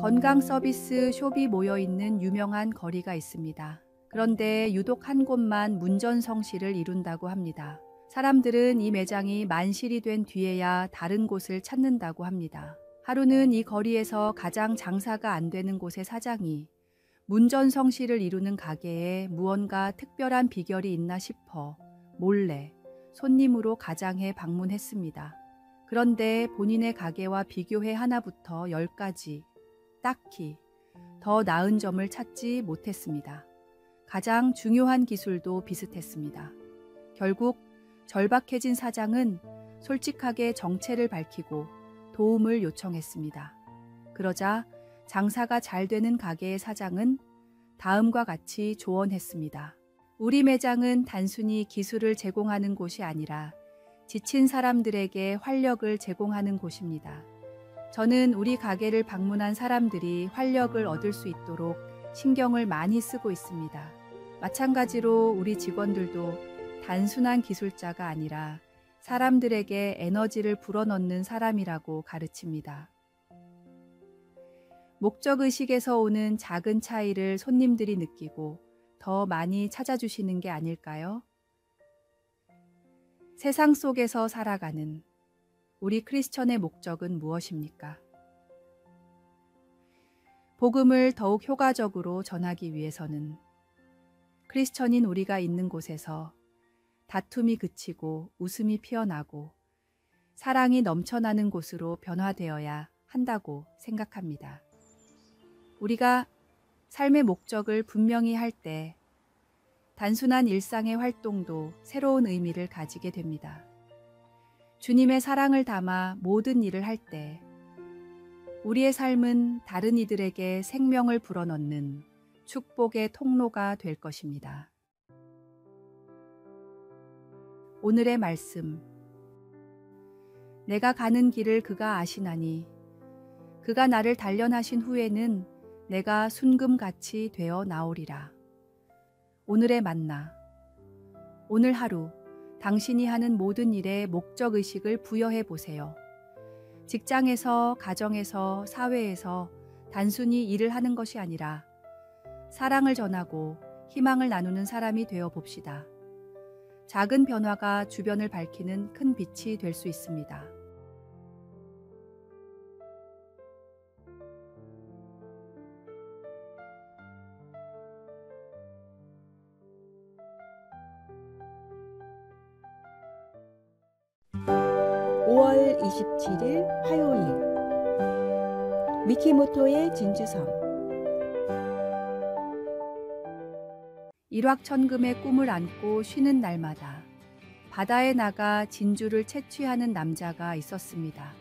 건강 서비스 숍이 모여 있는 유명한 거리가 있습니다. 그런데 유독 한 곳만 문전성시를 이룬다고 합니다. 사람들은 이 매장이 만실이 된 뒤에야 다른 곳을 찾는다고 합니다. 하루는 이 거리에서 가장 장사가 안 되는 곳의 사장이 문전성시를 이루는 가게에 무언가 특별한 비결이 있나 싶어 몰래 손님으로 가장해 방문했습니다. 그런데 본인의 가게와 비교해 하나부터 10까지 딱히 더 나은 점을 찾지 못했습니다. 가장 중요한 기술도 비슷했습니다. 결국 절박해진 사장은 솔직하게 정체를 밝히고 도움을 요청했습니다. 그러자 장사가 잘 되는 가게의 사장은 다음과 같이 조언했습니다. 우리 매장은 단순히 기술을 제공하는 곳이 아니라 지친 사람들에게 활력을 제공하는 곳입니다. 저는 우리 가게를 방문한 사람들이 활력을 얻을 수 있도록 신경을 많이 쓰고 있습니다. 마찬가지로 우리 직원들도 단순한 기술자가 아니라 사람들에게 에너지를 불어넣는 사람이라고 가르칩니다. 목적의식에서 오는 작은 차이를 손님들이 느끼고 더 많이 찾아주시는 게 아닐까요? 세상 속에서 살아가는 우리 크리스천의 목적은 무엇입니까? 복음을 더욱 효과적으로 전하기 위해서는 크리스천인 우리가 있는 곳에서 다툼이 그치고 웃음이 피어나고 사랑이 넘쳐나는 곳으로 변화되어야 한다고 생각합니다. 우리가 삶의 목적을 분명히 할 때 단순한 일상의 활동도 새로운 의미를 가지게 됩니다. 주님의 사랑을 담아 모든 일을 할 때 우리의 삶은 다른 이들에게 생명을 불어넣는 축복의 통로가 될 것입니다. 오늘의 말씀. 내가 가는 길을 그가 아시나니 그가 나를 단련하신 후에는 내가 순금같이 되어 나오리라. 오늘의 만나. 오늘 하루 당신이 하는 모든 일에 목적의식을 부여해 보세요. 직장에서, 가정에서, 사회에서 단순히 일을 하는 것이 아니라 사랑을 전하고 희망을 나누는 사람이 되어 봅시다. 작은 변화가 주변을 밝히는 큰 빛이 될 수 있습니다. (5월 27일) 화요일 미키모토의 진주섬. 일확천금의 꿈을 안고 쉬는 날마다 바다에 나가 진주를 채취하는 남자가 있었습니다.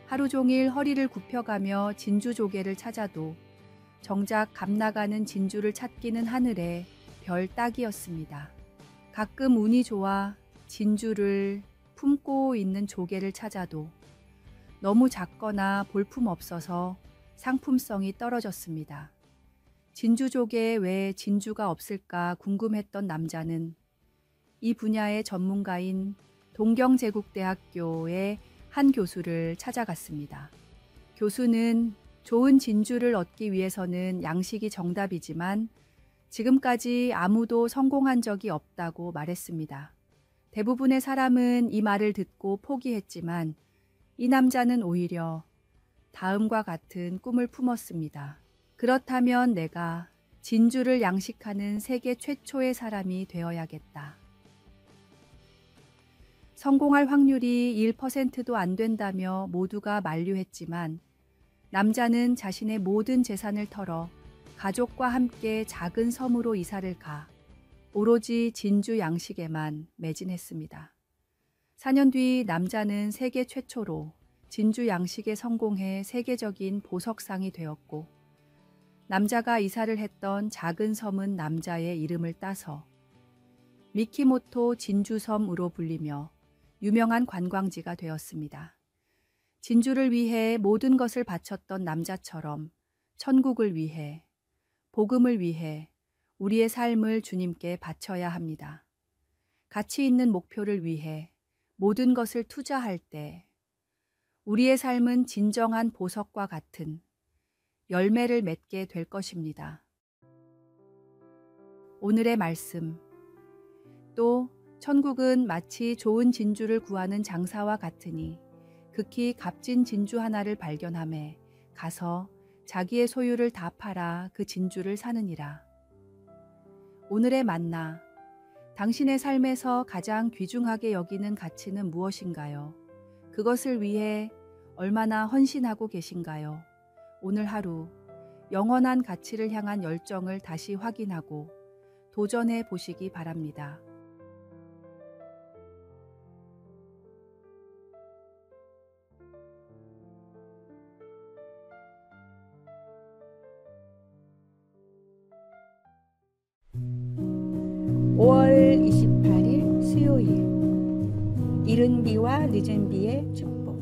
하루 종일 허리를 굽혀가며 진주 조개를 찾아도 정작 값 나가는 진주를 찾기는 하늘의 별 따기였습니다. 가끔 운이 좋아 진주를 품고 있는 조개를 찾아도 너무 작거나 볼품 없어서 상품성이 떨어졌습니다. 진주조개에 왜 진주가 없을까 궁금했던 남자는 이 분야의 전문가인 동경제국대학교의 한 교수를 찾아갔습니다. 교수는 좋은 진주를 얻기 위해서는 양식이 정답이지만 지금까지 아무도 성공한 적이 없다고 말했습니다. 대부분의 사람은 이 말을 듣고 포기했지만 이 남자는 오히려 다음과 같은 꿈을 품었습니다. 그렇다면 내가 진주를 양식하는 세계 최초의 사람이 되어야겠다. 성공할 확률이 1%도 안 된다며 모두가 만류했지만 남자는 자신의 모든 재산을 털어 가족과 함께 작은 섬으로 이사를 가 오로지 진주 양식에만 매진했습니다. 4년 뒤 남자는 세계 최초로 진주 양식에 성공해 세계적인 보석상이 되었고 남자가 이사를 했던 작은 섬은 남자의 이름을 따서 미키모토 진주섬으로 불리며 유명한 관광지가 되었습니다. 진주를 위해 모든 것을 바쳤던 남자처럼 천국을 위해, 복음을 위해 우리의 삶을 주님께 바쳐야 합니다. 가치 있는 목표를 위해 모든 것을 투자할 때 우리의 삶은 진정한 보석과 같은 열매를 맺게 될 것입니다. 오늘의 말씀. 또 천국은 마치 좋은 진주를 구하는 장사와 같으니 극히 값진 진주 하나를 발견하매 가서 자기의 소유를 다 팔아 그 진주를 사느니라. 오늘의 만나. 당신의 삶에서 가장 귀중하게 여기는 가치는 무엇인가요? 그것을 위해 얼마나 헌신하고 계신가요? 오늘 하루 영원한 가치를 향한 열정을 다시 확인하고 도전해 보시기 바랍니다. (5월 28일) 수요일. 이른 비와 늦은 비의 축복.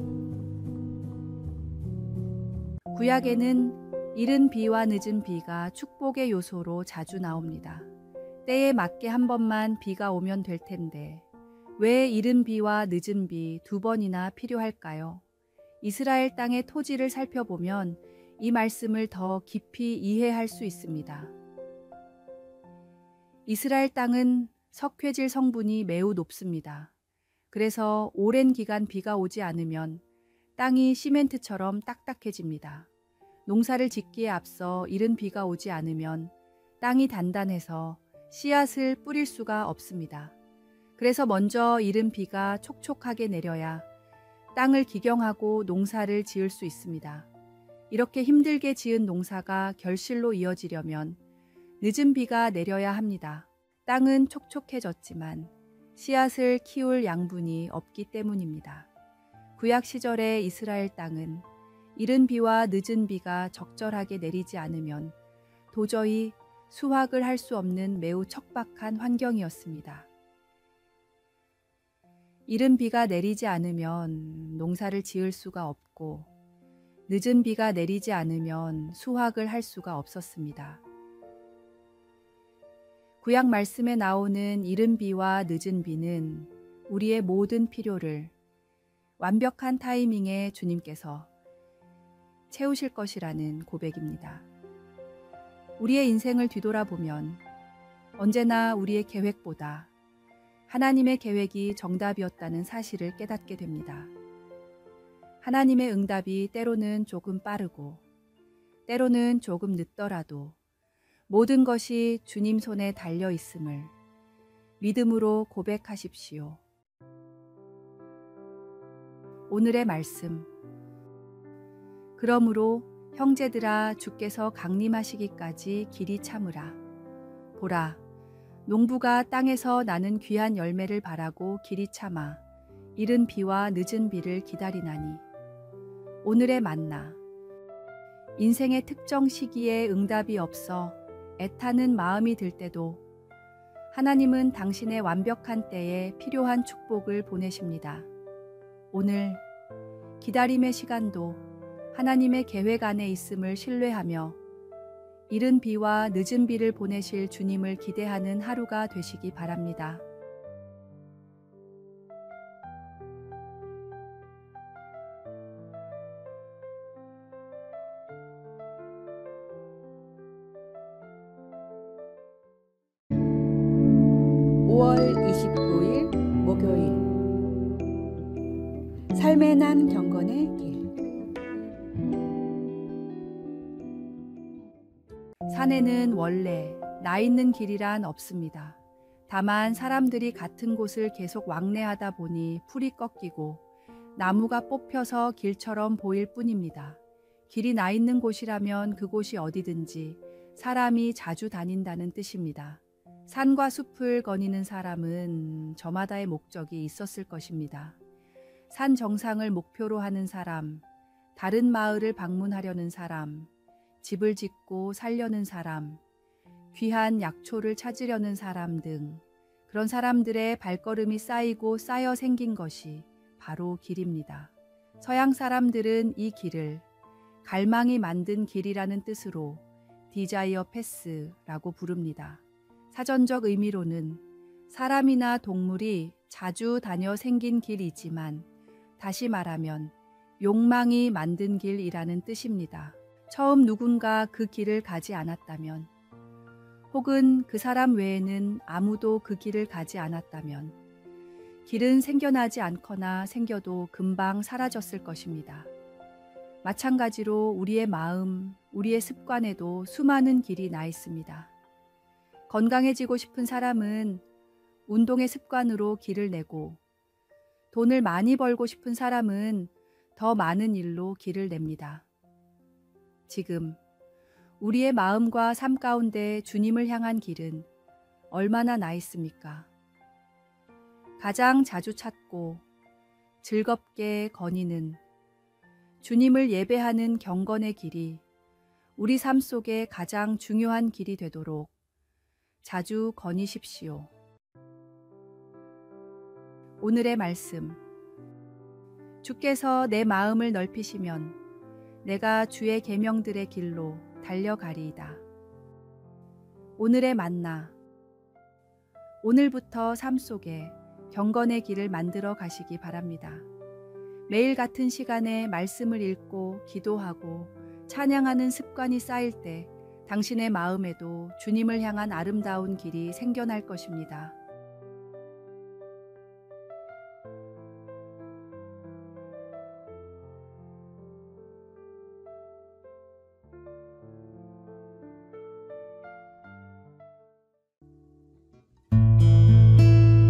구약에는 이른 비와 늦은 비가 축복의 요소로 자주 나옵니다. 때에 맞게 한 번만 비가 오면 될 텐데 왜 이른 비와 늦은 비 두 번이나 필요할까요? 이스라엘 땅의 토지를 살펴보면 이 말씀을 더 깊이 이해할 수 있습니다. 이스라엘 땅은 석회질 성분이 매우 높습니다. 그래서 오랜 기간 비가 오지 않으면 땅이 시멘트처럼 딱딱해집니다. 농사를 짓기에 앞서 이른 비가 오지 않으면 땅이 단단해서 씨앗을 뿌릴 수가 없습니다. 그래서 먼저 이른 비가 촉촉하게 내려야 땅을 기경하고 농사를 지을 수 있습니다. 이렇게 힘들게 지은 농사가 결실로 이어지려면 늦은 비가 내려야 합니다. 땅은 촉촉해졌지만 씨앗을 키울 양분이 없기 때문입니다. 구약 시절의 이스라엘 땅은 이른 비와 늦은 비가 적절하게 내리지 않으면 도저히 수확을 할 수 없는 매우 척박한 환경이었습니다. 이른 비가 내리지 않으면 농사를 지을 수가 없고 늦은 비가 내리지 않으면 수확을 할 수가 없었습니다. 구약 말씀에 나오는 이른 비와 늦은 비는 우리의 모든 필요를 완벽한 타이밍에 주님께서 채우실 것이라는 고백입니다. 우리의 인생을 뒤돌아보면 언제나 우리의 계획보다 하나님의 계획이 정답이었다는 사실을 깨닫게 됩니다. 하나님의 응답이 때로는 조금 빠르고 때로는 조금 늦더라도 모든 것이 주님 손에 달려 있음을 믿음으로 고백하십시오. 오늘의 말씀. 그러므로 형제들아 주께서 강림하시기까지 길이 참으라. 보라, 농부가 땅에서 나는 귀한 열매를 바라고 길이 참아 이른 비와 늦은 비를 기다리나니. 오늘의 만나. 인생의 특정 시기에 응답이 없어 애타는 마음이 들 때도 하나님은 당신의 완벽한 때에 필요한 축복을 보내십니다. 오늘 기다림의 시간도 하나님의 계획 안에 있음을 신뢰하며 이른 비와 늦은 비를 보내실 주님을 기대하는 하루가 되시기 바랍니다. (5월 29일) 목요일. 삶의 난 경건의 길. 산에는 원래 나 있는 길이란 없습니다. 다만 사람들이 같은 곳을 계속 왕래하다 보니 풀이 꺾이고 나무가 뽑혀서 길처럼 보일 뿐입니다. 길이 나 있는 곳이라면 그곳이 어디든지 사람이 자주 다닌다는 뜻입니다. 산과 숲을 거니는 사람은 저마다의 목적이 있었을 것입니다. 산 정상을 목표로 하는 사람, 다른 마을을 방문하려는 사람, 집을 짓고 살려는 사람, 귀한 약초를 찾으려는 사람 등 그런 사람들의 발걸음이 쌓이고 쌓여 생긴 것이 바로 길입니다. 서양 사람들은 이 길을 갈망이 만든 길이라는 뜻으로 디자이어 패스라고 부릅니다. 사전적 의미로는 사람이나 동물이 자주 다녀 생긴 길이지만 다시 말하면 욕망이 만든 길이라는 뜻입니다. 처음 누군가 그 길을 가지 않았다면, 혹은 그 사람 외에는 아무도 그 길을 가지 않았다면, 길은 생겨나지 않거나 생겨도 금방 사라졌을 것입니다. 마찬가지로 우리의 마음, 우리의 습관에도 수많은 길이 나 있습니다. 건강해지고 싶은 사람은 운동의 습관으로 길을 내고, 돈을 많이 벌고 싶은 사람은 더 많은 일로 길을 냅니다. 지금 우리의 마음과 삶 가운데 주님을 향한 길은 얼마나 나 있습니까? 가장 자주 찾고 즐겁게 거니는 주님을 예배하는 경건의 길이 우리 삶 속에 가장 중요한 길이 되도록 자주 거니십시오. 오늘의 말씀. 주께서 내 마음을 넓히시면 내가 주의 계명들의 길로 달려가리이다. 오늘의 만나. 오늘부터 삶 속에 경건의 길을 만들어 가시기 바랍니다. 매일 같은 시간에 말씀을 읽고 기도하고 찬양하는 습관이 쌓일 때 당신의 마음에도 주님을 향한 아름다운 길이 생겨날 것입니다.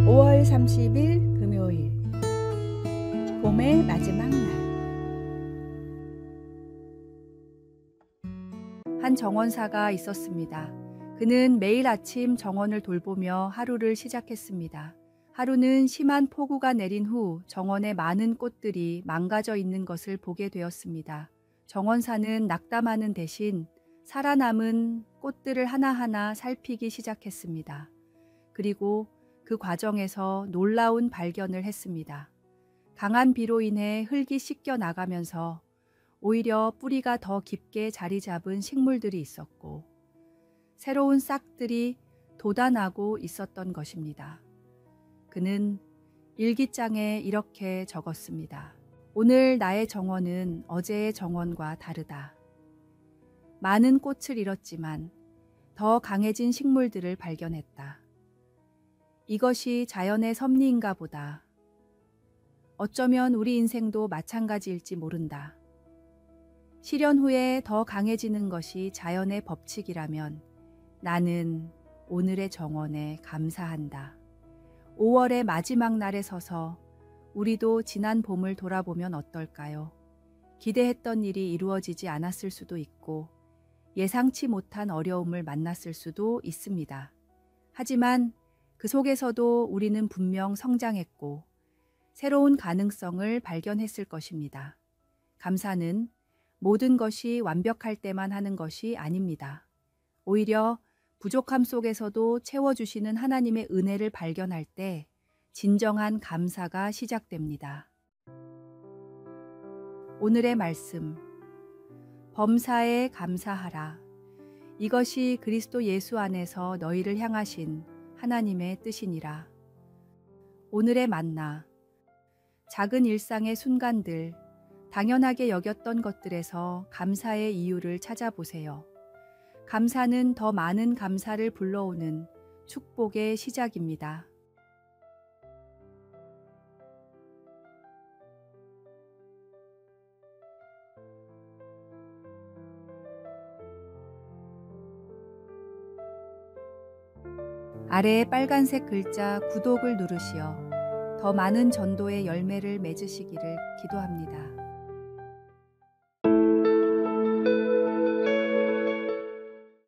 (5월 30일) 금요일, 봄의 마지막 날. 한 정원사가 있었습니다. 그는 매일 아침 정원을 돌보며 하루를 시작했습니다. 하루는 심한 폭우가 내린 후 정원에 많은 꽃들이 망가져 있는 것을 보게 되었습니다. 정원사는 낙담하는 대신 살아남은 꽃들을 하나하나 살피기 시작했습니다. 그리고 그 과정에서 놀라운 발견을 했습니다. 강한 비로 인해 흙이 씻겨 나가면서 오히려 뿌리가 더 깊게 자리 잡은 식물들이 있었고, 새로운 싹들이 돋아나고 있었던 것입니다. 그는 일기장에 이렇게 적었습니다. 오늘 나의 정원은 어제의 정원과 다르다. 많은 꽃을 잃었지만 더 강해진 식물들을 발견했다. 이것이 자연의 섭리인가 보다. 어쩌면 우리 인생도 마찬가지일지 모른다. 실현 후에 더 강해지는 것이 자연의 법칙이라면 나는 오늘의 정원에 감사한다. 5월의 마지막 날에 서서 우리도 지난 봄을 돌아보면 어떨까요? 기대했던 일이 이루어지지 않았을 수도 있고 예상치 못한 어려움을 만났을 수도 있습니다. 하지만 그 속에서도 우리는 분명 성장했고 새로운 가능성을 발견했을 것입니다. 감사는 모든 것이 완벽할 때만 하는 것이 아닙니다. 오히려 부족함 속에서도 채워주시는 하나님의 은혜를 발견할 때 진정한 감사가 시작됩니다. 오늘의 말씀. 범사에 감사하라. 이것이 그리스도 예수 안에서 너희를 향하신 하나님의 뜻이니라. 오늘의 만나. 작은 일상의 순간들, 당연하게 여겼던 것들에서 감사의 이유를 찾아보세요. 감사는 더 많은 감사를 불러오는 축복의 시작입니다. 아래의 빨간색 글자 구독을 누르시어 더 많은 전도의 열매를 맺으시기를 기도합니다.